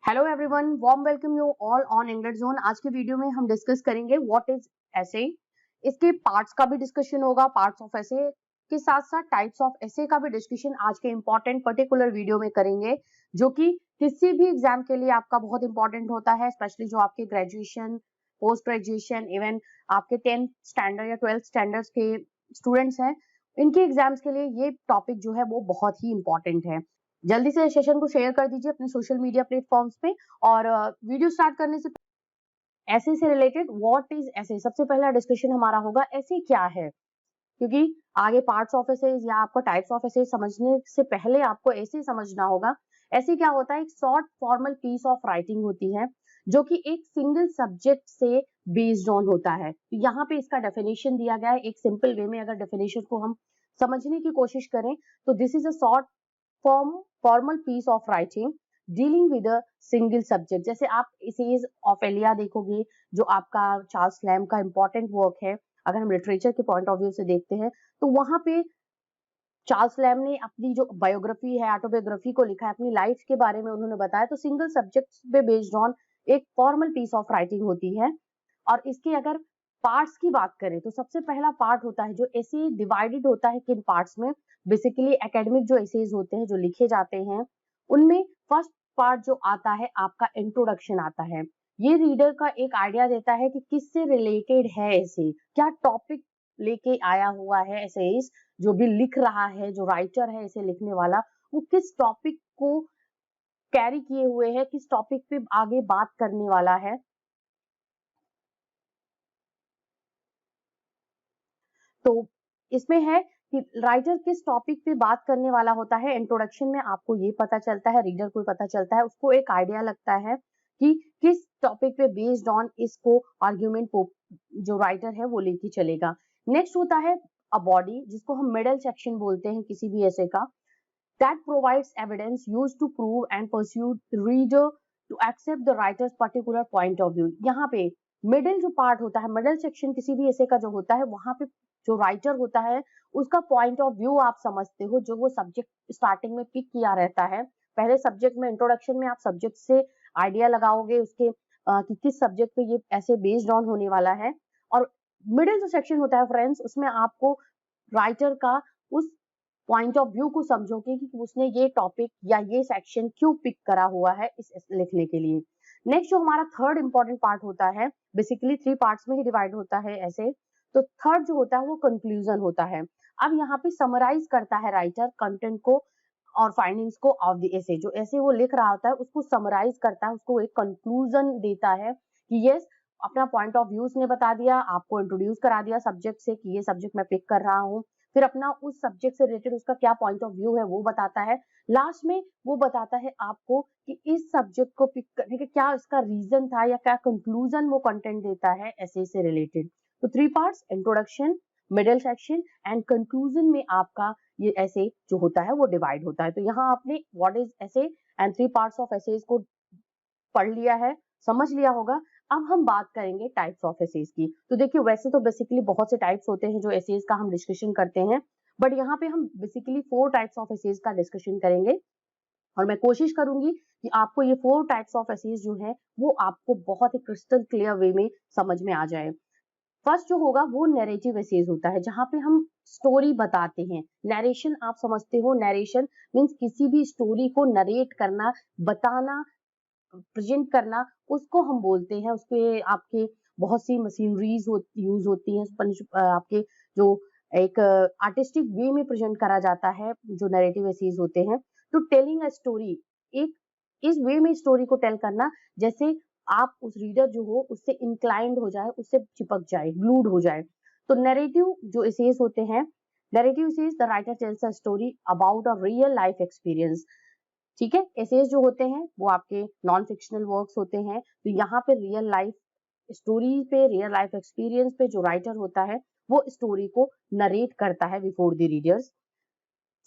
Hello everyone, warm welcome you all on English zone. आज के video में हम डिस्कस करेंगे व्हाट इज एसे। इसके पार्ट्स का भी डिस्कशन होगा, पार्ट्स ऑफ एसे के साथ साथ टाइप्स ऑफ एसे का भी डिस्कशन आज के इंपॉर्टेंट पर्टिकुलर वीडियो में करेंगे, जो कि किसी भी एग्जाम के लिए आपका बहुत इंपॉर्टेंट होता है, स्पेशली जो आपके ग्रेजुएशन, पोस्ट ग्रेजुएशन, इवन आपके 10th स्टैंडर्ड या 12th स्टैंडर्ड्स के स्टूडेंट्स हैं, इनके एग्जाम्स के लिए ये टॉपिक जो है वो बहुत ही इंपॉर्टेंट है। जल्दी से सेशन को शेयर कर दीजिए अपने सोशल मीडिया प्लेटफॉर्म्स पे। और वीडियो स्टार्ट करने से ऐसे से रिलेटेड व्हाट इज ऐसे, सबसे पहला डिस्कशन हमारा होगा ऐसे क्या है, क्योंकि आगे पार्ट्स ऑफ ऐसे या आपको टाइप्स ऑफ ऐसे समझने से पहले आपको ऐसे समझना होगा। ऐसे क्या होता है, एक short formal piece of writing होती है जो कि एक सिंगल सब्जेक्ट से बेस्ड ऑन होता है। तो यहाँ पे इसका डेफिनेशन दिया गया है एक सिंपल वे में। अगर डेफिनेशन को हम समझने की कोशिश करें तो this is a short formal piece of writing dealing with a single subject. जैसे आप इसेज ऑफ एलिया देखोगे, जो आपका चार्ल्स लैम्ब का इंपॉर्टेंट वर्क है। अगर हम लिटरेचर के पॉइंट ऑफ व्यू से देखते हैं तो वहां पे चार्ल्स लैम्ब ने अपनी जो बायोग्राफी है, ऑटोबायोग्राफी को लिखा है, अपनी लाइफ के बारे में उन्होंने बताया। तो सिंगल सब्जेक्ट पे बेस्ड ऑन एक फॉर्मल पीस ऑफ राइटिंग होती है। और इसके अगर पार्ट्स की बात करें तो सबसे पहला पार्ट होता है जो ऐसे डिवाइडेड होता है किन पार्ट्स में। बेसिकली एकेडमिक जो एसेज होते हैं जो लिखे जाते हैं, उनमें फर्स्ट पार्ट जो आता है आपका इंट्रोडक्शन आता है। ये रीडर का एक आइडिया देता है कि किससे रिलेटेड है ऐसे, क्या टॉपिक लेके आया हुआ है एसेज। जो भी लिख रहा है, जो राइटर है इसे लिखने वाला, वो किस टॉपिक को कैरी किए हुए है, किस टॉपिक पे आगे बात करने वाला है। तो इसमें है कि राइटर किस टॉपिक पे बात करने वाला होता है। इंट्रोडक्शन में आपको ये पता चलता है, रीडर को पता चलता है, उसको एक आइडिया लगता है कि किस टॉपिक पे बेस्ड ऑन इसको आर्ग्यूमेंट को जो राइटर है वो लेके चलेगा। नेक्स्ट होता है अ बॉडी, जिसको हम मिडल सेक्शन बोलते हैं किसी भी ऐसे का, that provides evidence used to prove and persuade the reader to accept the writer's particular point of view। यहाँ पे मिडिल जो पार्ट होता है, मिडिल सेक्शन किसी भी ऐसे का जो होता है, वहां पे जो राइटर होता है उसका पॉइंट ऑफ व्यू आप समझते हो, जो वो सब्जेक्ट स्टार्टिंग में पिक किया रहता है। पहले सब्जेक्ट में, इंट्रोडक्शन में आप सब्जेक्ट से आइडिया लगाओगे उसके कि किस सब्जेक्ट पे ये ऐसे बेस्ड ऑन होने वाला है। और मिडिल जो सेक्शन होता है फ्रेंड्स, उसमें आपको राइटर का उस पॉइंट ऑफ व्यू को समझोगे कि उसने ये टॉपिक या ये सेक्शन क्यों पिक करा हुआ है इस लिखने के लिए। नेक्स्ट जो हमारा थर्ड इंपॉर्टेंट पार्ट होता है, बेसिकली 3 पार्ट्स में ही डिवाइड होता है ऐसे। तो थर्ड जो होता है वो कंक्लूजन होता है। अब यहाँ पे समराइज करता है राइटर कंटेंट को और फाइंडिंग्स को ऑफ द एसे। जो ऐसे वो लिख रहा होता है उसको समराइज करता है, उसको एक कंक्लूजन देता है कि यस, अपना पॉइंट ऑफ व्यू उसने बता दिया, आपको इंट्रोड्यूस करा दिया सब्जेक्ट से कि ये सब्जेक्ट मैं पिक कर रहा हूँ, फिर अपना उस सब्जेक्ट से रिलेटेड उसका क्या पॉइंट ऑफ व्यू है वो बताता है। लास्ट में वो बताता है आपको कि इस सब्जेक्ट को पिक करने का क्या इसका रीजन था या क्या कंक्लूजन वो कंटेंट देता है ऐसे से रिलेटेड। तो 3 parts, introduction, middle section and conclusion में आपका ये ऐसे जो होता है वो डिवाइड होता है। तो यहाँ आपने व्हाट इज ऐसे एंड 3 पार्ट्स ऑफ ऐसेज को पढ़ लिया है, समझ लिया होगा। अब हम बात करेंगे टाइप्स ऑफ एसेज की। तो देखिए, वैसे तो बेसिकली बहुत से टाइप्स होते हैं जो एसेज का हम डिस्कशन करते हैं, बट यहाँ पे हम बेसिकली 4 टाइप्स ऑफ एसेज का डिस्कशन करेंगे। और मैं कोशिश करूंगी कि आपको ये 4 टाइप्स ऑफ एसेज जो है वो आपको बहुत ही क्रिस्टल क्लियर वे में समझ में आ जाए। फर्स्ट जो होगा वो नैरेटिव एसेज होता है, जहां पे हम स्टोरी बताते हैं। नरेशन आप समझते हो, नरेशन मीन्स किसी भी स्टोरी को नरेट करना, बताना, प्रेजेंट करना, उसको हम बोलते हैं। उसपे आपके बहुत सी मशीनरीज यूज होती हैं, आपके जो एक आर्टिस्टिक वे में प्रेजेंट करा जाता है जो नैरेटिव एसेज होते हैं। तो टेलिंग अ स्टोरी, एक इस वे में स्टोरी को टेल करना जैसे आप उस रीडर जो हो उससे इंक्लाइंड हो जाए, उससे चिपक जाए, ग्लूड हो जाए। तो नैरेटिव जो एसेज होते हैं, narrative essays the writer tells a story about a real life experience. ठीक है, एसेज जो होते हैं वो आपके नॉन फिक्शनल वर्क्स होते हैं। तो यहाँ पे रियल लाइफ स्टोरी पे, रियल लाइफ एक्सपीरियंस पे जो राइटर होता है वो स्टोरी को नरेट करता है बिफोर द रीडर्स।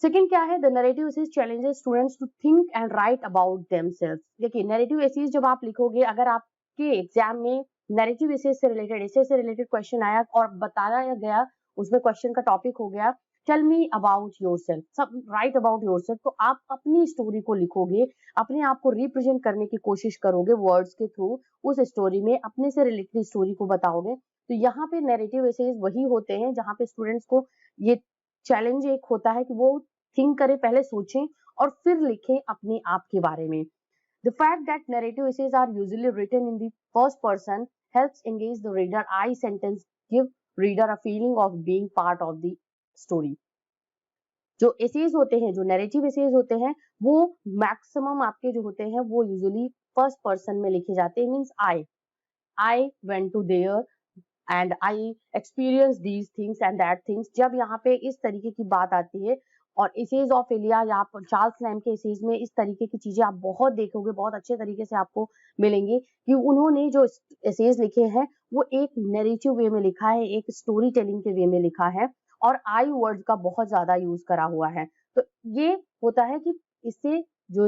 सेकंड क्या है, the narrative essays challenges students to think and write about themselves. देखिए, नैरेटिव एसेज जब आप लिखोगे, अगर आपके एग्जाम में नैरेटिव एसेज से रिलेटेड, एसे से रिलेटेड क्वेश्चन आया और बताया गया, उसमें क्वेश्चन का टॉपिक हो गया टेल मी अबाउट योरसेल्फ, सब राइट अबाउट योरसेल्फ। तो आप अपनी स्टोरी को लिखोगे, अपने आप को रिप्रेजेंट करने की कोशिश करोगे वर्ड्स के थ्रू, उस स्टोरी में अपने से रिलेटेड स्टोरी को बताओगे। तो यहाँ पे नैरेटिव एसेज वही होते हैं जहाँ पे स्टूडेंट्स को ये चैलेंज एक होता है कि वो थिंक करें, पहले सोचें और फिर लिखें अपने आप के बारे में। The fact that narrative essays are usually written in the first person helps engage the reader. I sentence give reader a feeling of being part of the story. जो एसेज होते हैं, जो नैरेटिव एसेज होते हैं, वो maximum आपके जो होते हैं वो यूजुअली फर्स्ट पर्सन में लिखे जाते हैं। Means I went to there and I experience these things and that things. जब यहाँ पे इस तरीके की बात आती है, और एसेज ऑफ इलिया या चार्ल्स लैम के एसेज में इस तरीके की चीजें आप बहुत देखोगे, बहुत अच्छे तरीके से आपको मिलेंगे कि उन्होंने जो एसेज लिखे हैं वो एक नैरेटिव वे में लिखा है, एक स्टोरी टेलिंग के वे में लिखा है, और आई वर्ड का बहुत ज्यादा यूज करा हुआ है। तो ये होता है कि इससे जो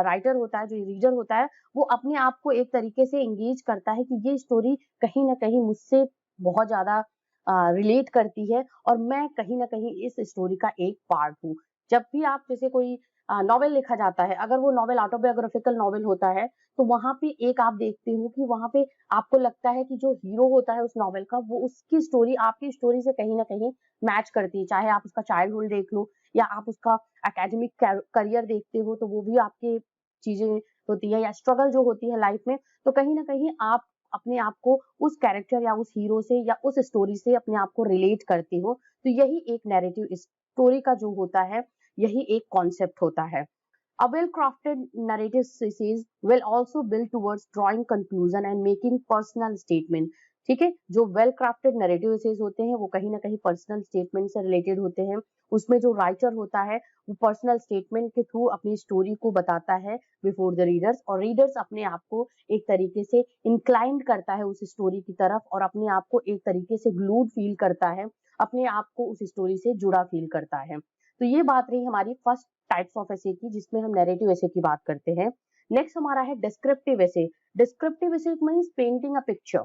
राइटर होता है, जो रीडर होता है, वो अपने आप को एक तरीके से एंगेज करता है कि ये स्टोरी कहीं ना कहीं मुझसे बहुत ज्यादा रिलेट करती है और मैं कहीं ना कहीं इस स्टोरी का एक पार्ट हूँ। जब भी आप जैसे कोई नॉवेल लिखा जाता है, अगर वो नॉवेल ऑटोबायोग्राफिकल नॉवेल होता है, तो वहां पे एक आप देखते हो कि वहां पे आपको लगता है कि जो हीरो होता है उस नॉवेल का, वो उसकी स्टोरी आपकी स्टोरी से कहीं ना कहीं मैच करती है। चाहे आप उसका चाइल्डहुड देख लो या आप उसका एकेडमिक करियर देखते हो, तो वो भी आपके चीजें होती है, या स्ट्रगल जो होती है लाइफ में, तो कहीं ना कहीं आप अपने आप को उस कैरेक्टर या उस हीरो से या उस स्टोरी से अपने आप को रिलेट करते हो। तो यही एक नैरेटिव स्टोरी का जो होता है, यही एक कॉन्सेप्ट होता है। A well-crafted narrative series will also build towards drawing conclusion and making personal statement. ठीक है, जो वेल क्राफ्टेड नैरेटिव एसेज होते हैं वो कहीं ना कहीं पर्सनल स्टेटमेंट से रिलेटेड होते हैं। उसमें जो राइटर होता है वो पर्सनल स्टेटमेंट के थ्रू अपनी स्टोरी को बताता है बिफोर द रीडर्स, और रीडर्स अपने आप को एक तरीके से इंक्लाइंड करता है उस स्टोरी की तरफ, और अपने आप को एक तरीके से ग्लूड फील करता है, अपने आप को उस स्टोरी से जुड़ा फील करता है। तो ये बात रही हमारी फर्स्ट टाइप्स ऑफ एसे की, जिसमें हम नैरेटिव एसे की बात करते हैं। नेक्स्ट हमारा है descriptive essay. Descriptive essay means painting a picture.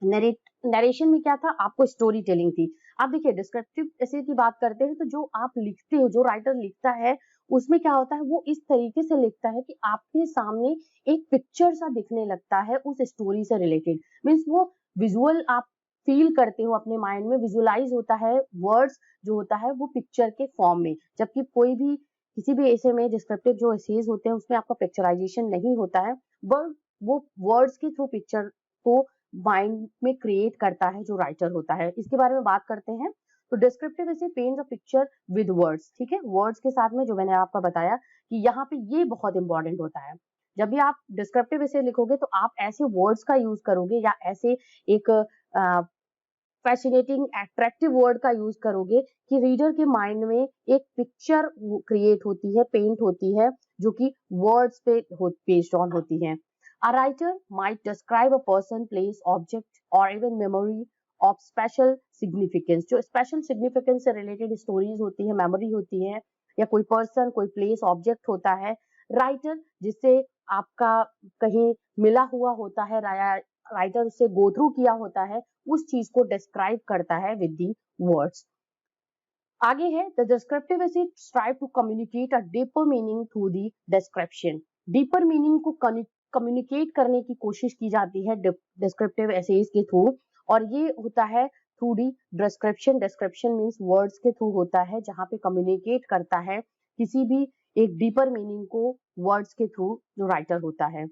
Narration में क्या था, आपको स्टोरी टेलिंग थी। आप देखिए डिस्क्रिप्टिव एसे की बात करते हैं तो जो आप लिखते हो, जो राइटर लिखता है, उसमें क्या होता है, वो इस तरीके से लिखता है कि आपके सामने एक पिक्चर सा दिखने लगता है उस स्टोरी से रिलेटेड। मीन्स वो विजुअल आप फील करते हो, अपने माइंड में विजुअलाइज होता है, वर्ड्स जो होता है वो पिक्चर के फॉर्म में। जबकि कोई भी किसी भी ऐसे में डिस्क्रिप्टिव जो एसेज होते हैं उसमें आपका पिक्चराइजेशन नहीं होता है, बट वो वर्ड्स के थ्रू पिक्चर को माइंड में क्रिएट करता है जो राइटर होता है। इसके बारे में बात करते हैं। तो डिस्क्रिप्टिव ऐसे paints a picture with words. ठीक है, वर्ड्स के साथ में जो मैंने आपको बताया कि यहाँ पे ये बहुत इंपॉर्टेंट होता है। जब भी आप डिस्क्रिप्टिव ऐसे लिखोगे तो आप ऐसे वर्ड्स का यूज करोगे या ऐसे एक फैसिनेटिंग अट्रैक्टिव वर्ड का यूज करोगे कि रीडर के माइंड में एक पिक्चर क्रिएट होती है, पेंट होती है, जो कि वर्ड्स पे बेस्ड ऑन होती है। A writer might describe a person, place, object or even memory of special significance. जो special significance से related stories होती है, memory होती है, या कोई person, कोई place, object होता है, राइटर जिससे आपका कहीं मिला हुआ होता है, राइटर उससे गो थ्रू किया होता है, उस चीज को डिस्क्राइब करता है विद दी वर्ड्स। आगे है the descriptive essay try to communicate a deeper meaning through the description. Deeper meaning को कम्युनिकेट करने की कोशिश की जाती है डिस्क्रिप्टिव एसेज के थ्रू, और ये होता है through the description. Description means words के थ्रू होता है, जहां पे कम्युनिकेट करता है किसी भी एक डीपर मीनिंग को वर्ड्स के थ्रू जो राइटर होता है।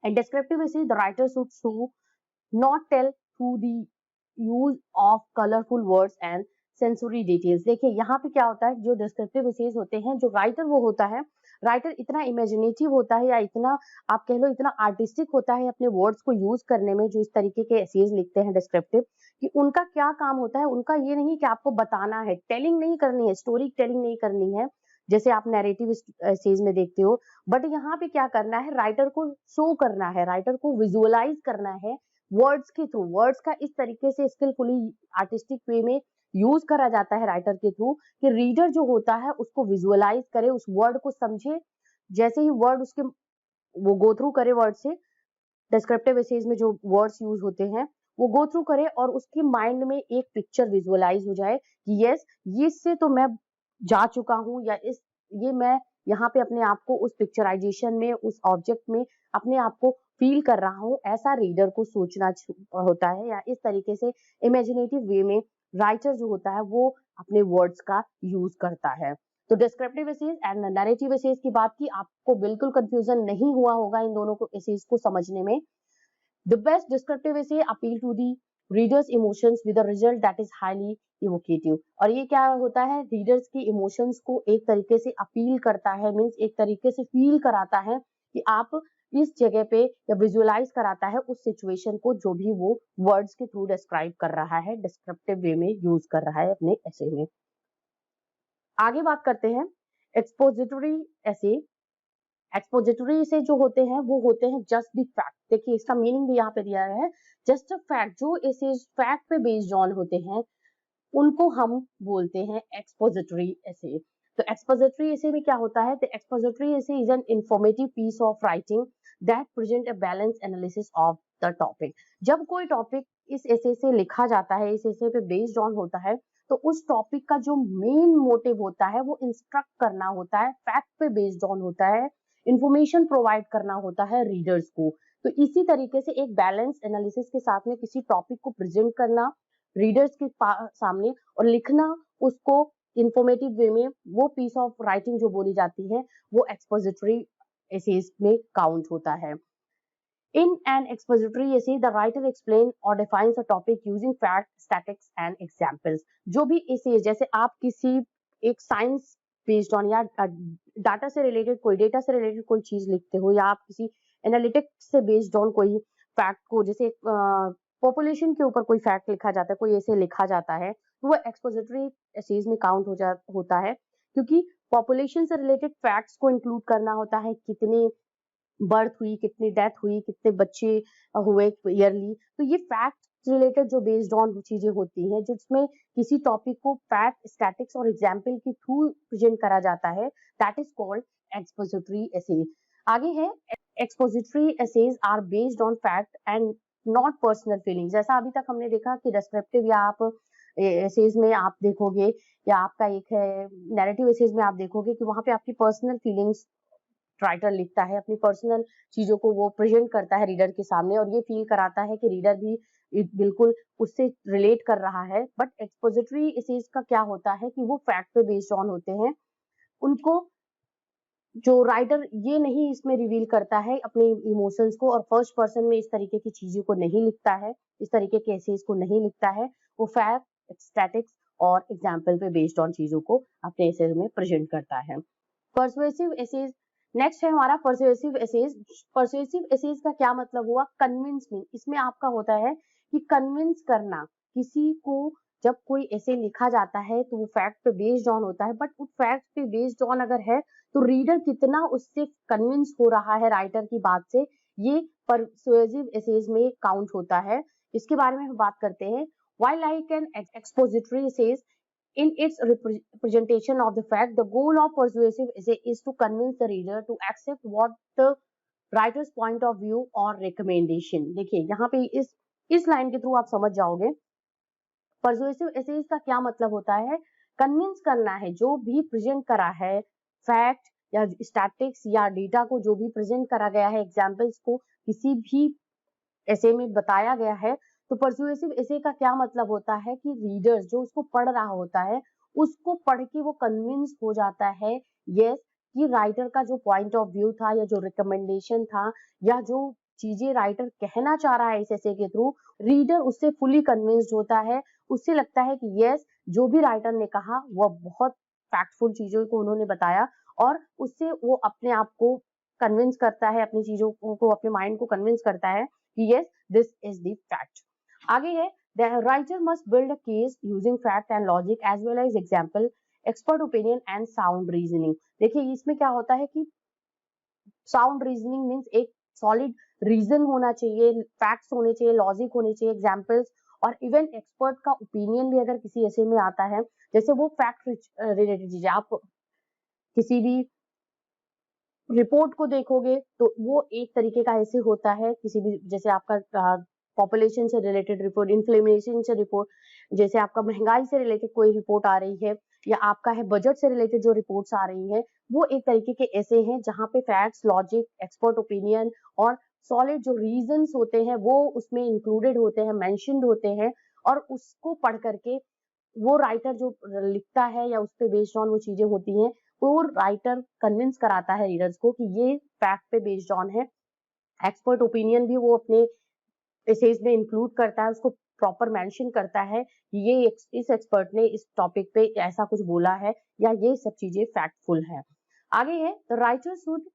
And descriptive essays the writer should show not tell through the use of colorful words and sensory details। देखिए यहाँ पे क्या होता है, जो डिस्क्रिप्टिव एसेज होते हैं, जो राइटर वो होता है, राइटर इतना इमेजिनेटिव होता है या इतना आप कह लो इतना आर्टिस्टिक होता है अपने वर्ड्स को यूज करने में, जो इस तरीके के एसेज लिखते हैं डिस्क्रिप्टिव, कि उनका क्या काम होता है, उनका ये नहीं कि आपको बताना है, टेलिंग नहीं करनी है, स्टोरी टेलिंग नहीं करनी है जैसे आप नैरेटिव एसेज में देखते हो, बट यहाँ पे क्या करना है, राइटर को शो करना है, राइटर को विजुअलाइज करना है वर्ड्स के थ्रू। वर्ड्स का इस तरीके से स्किलफुली आर्टिस्टिक वे में यूज करा जाता है राइटर के थ्रू कि रीडर जो होता है उसको विजुअलाइज करे, उस वर्ड को समझे, जैसे ही वर्ड उसके वो गो थ्रू करे वर्ड से। डिस्क्रिप्टिव एसेज में जो वर्ड्स यूज होते हैं वो गो थ्रू करे और उसके माइंड में एक पिक्चर विजुअलाइज हो जाए कि यस, ये इससे तो मैं जा चुका हूँ, या ये मैं यहाँ पे अपने आप को उस पिक्चराइजेशन में, उस ऑब्जेक्ट में अपने आप को फील कर रहा हूँ, ऐसा रीडर को सोचना होता है, या इस तरीके से इमेजिनेटिव वे में राइटर जो होता है वो अपने वर्ड्स का यूज करता है। तो descriptive essays and narrative essays की बात की, आपको बिल्कुल कंफ्यूजन नहीं हुआ होगा इन दोनों को एसेज को समझने में। The best descriptive essay appeal to the reader's emotions with a result that is highly evocative। और ये क्या होता है, रीडर्स की इमोशंस को एक तरीके से अपील करता है, मीन्स एक तरीके से फील कराता है कि आप इस जगह पे, या विजुअलाइज कराता है उस सिचुएशन को जो भी वो वर्ड्स के थ्रू डिस्क्राइब कर रहा है, डिस्क्रिप्टिव वे में यूज कर रहा है अपने ऐसे में। आगे बात करते हैं एक्सपोजिटरी ऐसे। एक्सपोजिटरी से जो होते हैं वो होते हैं जस्ट द फैक्ट। देखिए इसका मीनिंग भी यहाँ पे दिया है, जस्ट अ फैक्ट। जो ऐसे फैक्ट पे बेस्ड ऑन होते हैं उनको हम बोलते हैं एक्सपोजिटरी ऐसे। तो एक्सपोजिटरी ऐसे में क्या होता है, तो expository essay is an informative piece of writing that present a balance analysis of the topic. जब कोई टॉपिक इस ऐसे से लिखा जाता है, इस ऐसे पे बेस्ड ऑन होता है, तो उस टॉपिक का जो मेन मोटिव होता है वो इंस्ट्रक्ट करना होता है, फैक्ट पे बेस्ड ऑन होता है, इंफॉर्मेशन प्रोवाइड करना होता है रीडर्स को। तो इसी तरीके से एक बैलेंस एनालिसिस के साथ में किसी टॉपिक को प्रेजेंट करना रीडर्स के सामने और लिखना उसको इंफॉर्मेटिव वे में, वो पीस ऑफ राइटिंग जो बोली जाती है वो एक्सपोजिटरी एसेज में काउंट होता है। In an expository essay, the writer explains or defines a topic using facts, statistics and examples। जो भी essay, जैसे आप किसी एक साइंस बेस्ड ऑन या डाटा से रिलेटेड कोई चीज लिखते हो, या आप किसी एनालिटिक्स से बेस्ड ऑन कोई फैक्ट को, जैसे पॉपुलेशन के ऊपर कोई फैक्ट लिखा जाता है, कोई ऐसे लिखा जाता है, तो वो एक्सपोजिटरी एसेज में काउंट होता है, क्योंकि पॉपुलेशन से रिलेटेड फैक्ट्स को इंक्लूड करना होता है, कितने बर्थ हुई, कितनी डेथ हुई, कितने बच्चे हुए ईयरली। तो ये फैक्ट रिलेटेड जो बेस्ड ऑन चीजें होती हैं, जिसमें किसी टॉपिक को फैक्ट, स्टैटिक्स और एग्जाम्पल के थ्रू प्रेजेंट करा जाता है, that is called expository essay. आगे है expository essays are based on fact and not personal feeling. जैसा अभी तक हमने देखा कि डिस्क्रिप्टिव या आप एसेज में आप देखोगे, या आपका एक है नैरेटिव एसेज में आप देखोगे कि वहां पे आपकी पर्सनल फीलिंग्स राइटर लिखता है, अपनी पर्सनल चीजों को वो प्रेजेंट करता है रीडर के सामने, और ये फील कराता है कि रीडर भी बिल्कुल उससे रिलेट कर रहा है। बट एक्सपोजिटरी एसेज का क्या होता है कि वो फैक्ट पे बेस्ड ऑन होते हैं, उनको जो राइटर ये नहीं इसमें रिवील करता है अपने इमोशंस को, और फर्स्ट पर्सन में इस तरीके की चीजों को नहीं लिखता है, इस तरीके के एसेज को नहीं लिखता है। वो फैक्ट, स्टैटिक्स और एग्जाम्पल पे बेस्ड ऑन चीजों को अपने एसेज में प्रेजेंट करता है। पर्सुएसिव एसेज नेक्स्ट है हमारा पर्सुएसिव एसेज। पर्सुएसिव एसेज का क्या मतलब हुआ, कन्विंस में। इसमें आपका होता है कि कन्विंस करना किसी को। जब कोई ऐसे लिखा जाता है तो वो फैक्ट पे बेस्ड ऑन होता है, बट उस फैक्ट पे बेस्ड ऑन अगर है तो रीडर कितना उससे कन्विंस हो रहा है राइटर की बात से, ये पर्सुएसिव एसेज में काउंट होता है। इसके बारे में हम बात करते हैं। While like an expository essays in its representation of the fact, the goal of persuasive essay is to convince the reader to accept what the writer's point of view or recommendation। देखिए यहाँ पे इस line के through आप समझ जाओगे persuasive essays का क्या मतलब होता है। कन्विंस करना है, जो भी प्रेजेंट करा है फैक्ट या स्टैटिक्स या डेटा को, जो भी प्रेजेंट करा गया है, एग्जाम्पल्स को किसी भी ऐसे में बताया गया है, तो परसुएसिव एसे का क्या मतलब होता है कि रीडर्स जो उसको पढ़ रहा होता है, उसको पढ़ के वो कन्विंस हो जाता है यस कि राइटर का जो पॉइंट ऑफ व्यू था, या जो रिकमेंडेशन था, या जो चीजें राइटर कहना चाह रहा है इस ऐसे के थ्रू, रीडर उससे फुली कन्विंस्ड होता है। उससे लगता है कि यस, जो भी राइटर ने कहा वह बहुत फैक्टफुल चीजों को उन्होंने बताया, और उससे वो अपने आप को कन्विंस करता है, अपनी चीजों को, अपने माइंड को कन्विंस करता है कि yes, this is the fact। आगे है the writer must build a case using fact and logic as well as example, expert opinion and sound reasoning। देखिए इसमें क्या होता है कि साउंड रीजनिंग मीन्स एक सॉलिड रीजन होना चाहिए, फैक्ट्स होने चाहिए, लॉजिक होने चाहिए, एग्जाम्पल्स, और इवन एक्सपर्ट का ओपिनियन भी अगर किसी ऐसे में आता है, जैसे वो फैक्ट रिलेटेड चीजें, आप किसी भी रिपोर्ट को देखोगे तो वो एक तरीके का ऐसे होता है, किसी भी जैसे आपका पॉपुलेशन से रिलेटेड रिपोर्ट, इन्फ्लेमेशन से रिपोर्ट, जैसे आपका महंगाई से रिलेटेड कोई रिपोर्ट आ रही है या आपका है बजट से रिलेटेड जो रिपोर्ट्स आ रही हैं, वो एक तरीके के ऐसे हैं जहाँ पे फैक्ट्स, लॉजिक, एक्सपर्ट ओपिनियन और सॉलिड जो रीजंस होते हैं वो उसमें इंक्लूडेड होते हैं, मेंशन्ड होते हैं, और उसको पढ़ करके वो राइटर जो लिखता है या उस पे बेस्ड ऑन वो चीजें होती हैं, वो राइटर कन्विंस कराता है रीडर्स को कि ये फैक्ट पे बेस्ड ऑन है। एक्सपर्ट ओपिनियन भी वो अपने एसेज में इंक्लूड करता है, उसको प्रॉपर मेंशन करता है कि ये इस एक्सपर्ट ने इस टॉपिक पे ऐसा कुछ बोला है या ये सब चीजें फैक्टफुल है। आगे है the writer should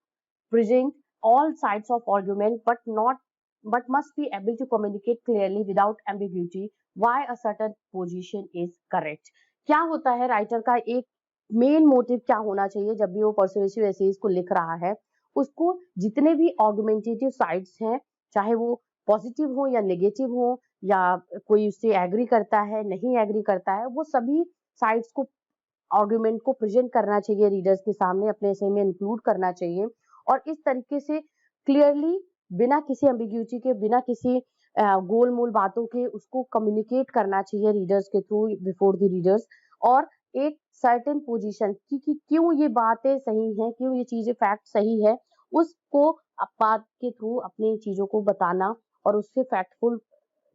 present all sides of argument but must be able to communicate clearly without ambiguity why a certain position is correct। क्या होता है राइटर का एक मेन मोटिव क्या होना चाहिए जब भी वो पर्सुएसिव एसेज को लिख रहा है, उसको जितने भी आर्गुमेंटेटिव साइड्स हैं, चाहे वो पॉजिटिव हो या नेगेटिव हो या कोई उससे एग्री करता है नहीं एग्री करता है, वो सभी साइड्स को आर्गुमेंट को प्रेजेंट करना चाहिए रीडर्स के सामने, अपने एसे में इंक्लूड करना चाहिए और इस तरीके से क्लियरली बिना किसी एम्बिग्यूटी के, बिना किसी गोल मोल बातों के उसको कम्युनिकेट करना चाहिए रीडर्स के थ्रू बिफोर द रीडर्स। और एक सर्टेन पोजीशन कि क्यों ये बातें सही हैं, क्यों ये चीजें फैक्ट सही है, उसको बात के थ्रू अपनी चीजों को बताना और उससे फैक्टफुल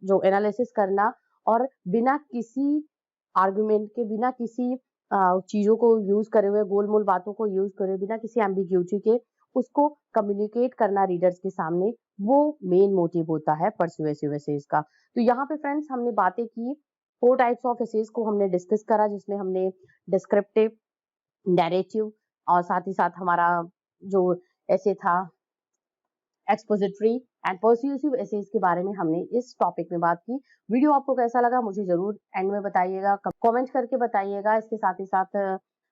जो एनालिसिस करना और बिना किसी आर्गुमेंट के, बिना किसी चीजों को यूज करे हुए, गोल मोल बातों को यूज करे बिना किसी एम्बिग्यूटी के उसको कम्युनिकेट करना रीडर्स के सामने, वो मेन मोटिव होता है परसुएसिव एसेज का। तो यहाँ पे फ्रेंड्स हमने बातें की, 4 टाइप्स ऑफ एसेज को हमने डिस्कस करा, जिसमें हमने डिस्क्रिप्टिव, नैरेटिव और साथ ही साथ हमारा जो ऐसे था एक्सपोजिटरी एंड परसुएसिव एसेज के बारे में हमने इस टॉपिक में बात की। वीडियो आपको कैसा लगा मुझे जरूर एंड में बताइएगा, कमेंट करके बताइएगा। इसके साथ ही साथ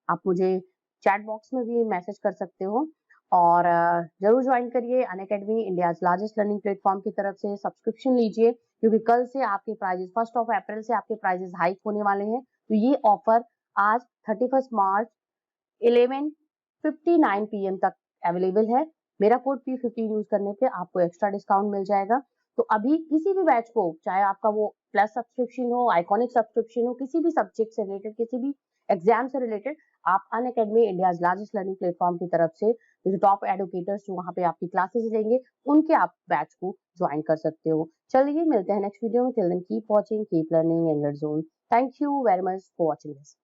आप मुझे चैट बॉक्स में भी मैसेज कर सकते हो और जरूर ज्वाइन करिए Unacademy, India largest learning platform की तरफ से सब्सक्रिप्शन लीजिए, क्योंकि कल से आपके प्राइजेस 1 अप्रैल से आपके प्राइजेस हाइक होने वाले हैं। तो ये ऑफर आज 31 मार्च 11:59 PM तक अवेलेबल है। मेरा कोड P15 यूज करने पे आपको एक्स्ट्रा डिस्काउंट मिल जाएगा। तो अभी किसी भी बैच को, चाहे आपका वो प्लस सब्सक्रिप्शन हो, आइकॉनिक सब्सक्रिप्शन हो, किसी भी सब्जेक्ट से रिलेटेड, किसी भी एग्जाम से रिलेटेड, आप Unacademy, India largest learning platform की तरफ से जो टॉप एडुकेटर्स जो वहाँ पे आपकी क्लासेस लेंगे, उनके आप बैच को ज्वाइन कर सकते हो। चलिए मिलते हैं नेक्स्ट वीडियो में। Till then keep watching, keep learning and join. Thank you very much for watching this.